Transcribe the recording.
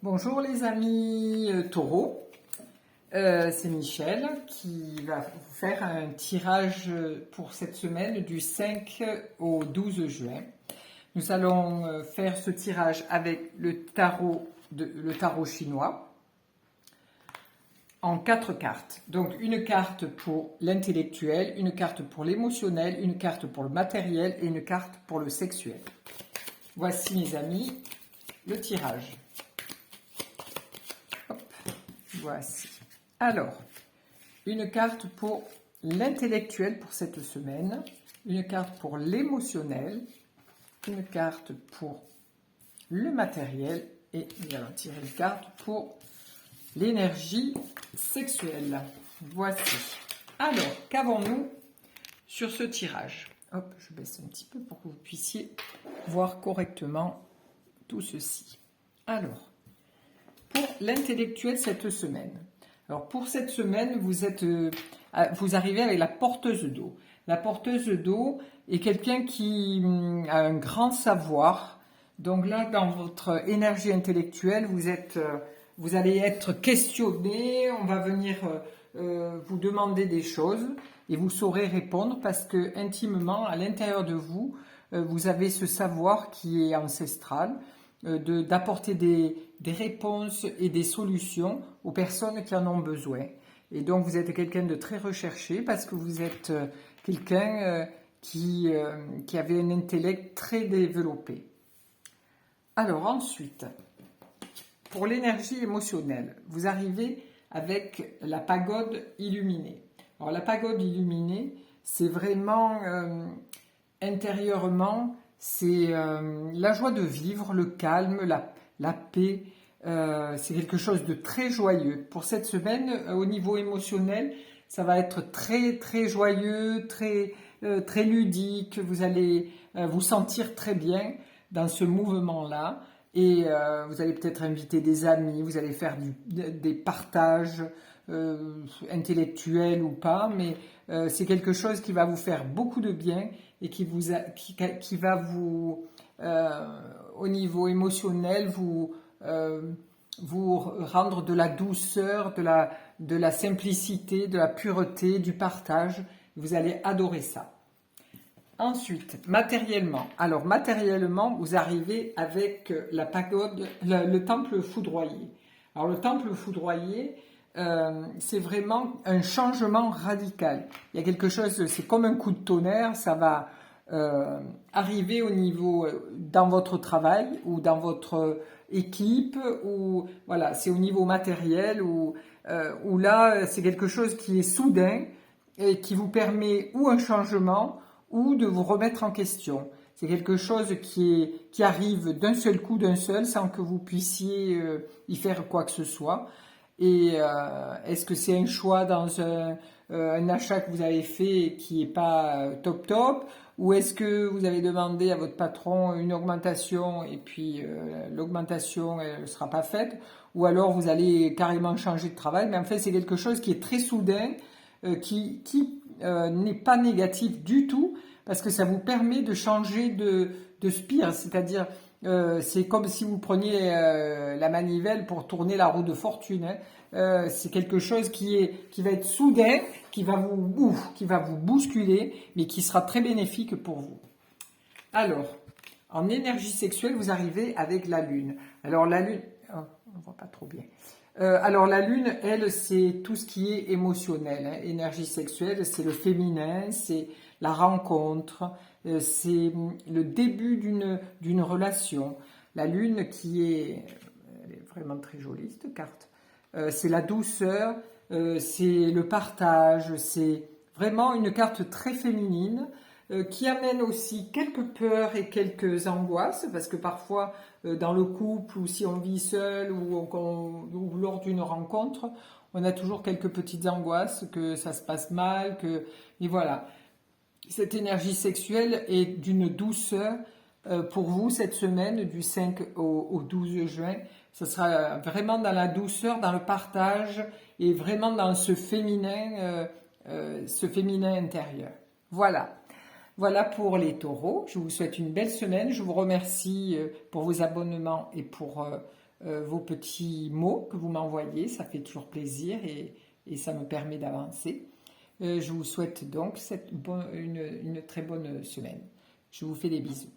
Bonjour les amis taureaux, c'est Michel qui va vous faire un tirage pour cette semaine du 5 au 12 juin. Nous allons faire ce tirage avec le tarot chinois en 4 cartes. Donc une carte pour l'intellectuel, une carte pour l'émotionnel, une carte pour le matériel et une carte pour le sexuel. Voici mes amis le tirage. Voici. Alors, une carte pour l'intellectuel pour cette semaine, une carte pour l'émotionnel, une carte pour le matériel et nous allons tirer une carte pour l'énergie sexuelle. Voici. Alors, qu'avons-nous sur ce tirage? Hop, je baisse un petit peu pour que vous puissiez voir correctement tout ceci. Alors, pour l'intellectuel cette semaine. Alors pour cette semaine, vous arrivez avec la porteuse d'eau. La porteuse d'eau est quelqu'un qui a un grand savoir. Donc là, dans votre énergie intellectuelle, vous allez être questionné. On va venir vous demander des choses et vous saurez répondre parce que intimement, à l'intérieur de vous, vous avez ce savoir qui est ancestral. D'apporter des réponses et des solutions aux personnes qui en ont besoin. Et donc vous êtes quelqu'un de très recherché parce que vous êtes quelqu'un qui avait un intellect très développé. Alors ensuite, pour l'énergie émotionnelle, vous arrivez avec la pagode illuminée. Alors la pagode illuminée, c'est vraiment intérieurement, c'est la joie de vivre, le calme, la paix. C'est quelque chose de très joyeux. Pour cette semaine, au niveau émotionnel, ça va être très très joyeux, très ludique. Vous allez vous sentir très bien dans ce mouvement-là. Et vous allez peut-être inviter des amis, vous allez faire des partages intellectuels ou pas, mais c'est quelque chose qui va vous faire beaucoup de bien et qui va vous, au niveau émotionnel, vous rendre de la douceur, de la simplicité, de la pureté, du partage. Vous allez adorer ça. Ensuite, matériellement. Alors, matériellement, vous arrivez avec la pagode, le temple foudroyé. Alors, le temple foudroyé, c'est vraiment un changement radical. Il y a quelque chose, c'est comme un coup de tonnerre, ça va arriver au niveau, dans votre travail ou dans votre équipe, ou voilà, c'est au niveau matériel, où là, c'est quelque chose qui est soudain et qui vous permet ou un changement, ou de vous remettre en question. C'est quelque chose qui arrive d'un seul coup, sans que vous puissiez y faire quoi que ce soit. Et est-ce que c'est un choix dans un achat que vous avez fait qui n'est pas top, ou est-ce que vous avez demandé à votre patron une augmentation et puis l'augmentation ne sera pas faite, ou alors vous allez carrément changer de travail, mais en fait c'est quelque chose qui est très soudain, qui n'est pas négatif du tout, parce que ça vous permet de changer de spire, c'est-à-dire c'est comme si vous preniez la manivelle pour tourner la roue de fortune. C'est quelque chose qui va être soudain, qui va vous bousculer, mais qui sera très bénéfique pour vous. Alors, en énergie sexuelle, vous arrivez avec la lune. Alors la lune, oh, on ne voit pas trop bien. Alors la lune, elle, c'est tout ce qui est émotionnel, hein. Énergie sexuelle, c'est le féminin, c'est la rencontre, c'est le début d'une relation. La lune elle est vraiment très jolie cette carte. C'est la douceur, c'est le partage, c'est vraiment une carte très féminine qui amène aussi quelques peurs et quelques angoisses, parce que parfois dans le couple, ou si on vit seul, ou lors d'une rencontre, on a toujours quelques petites angoisses, que ça se passe mal, et voilà. Cette énergie sexuelle est d'une douceur pour vous cette semaine, du 5 au 12 juin. Ce sera vraiment dans la douceur, dans le partage, et vraiment dans ce féminin intérieur. Voilà. Voilà pour les taureaux. Je vous souhaite une belle semaine. Je vous remercie pour vos abonnements et pour vos petits mots que vous m'envoyez, ça fait toujours plaisir et ça me permet d'avancer. Je vous souhaite donc une très bonne semaine. Je vous fais des bisous.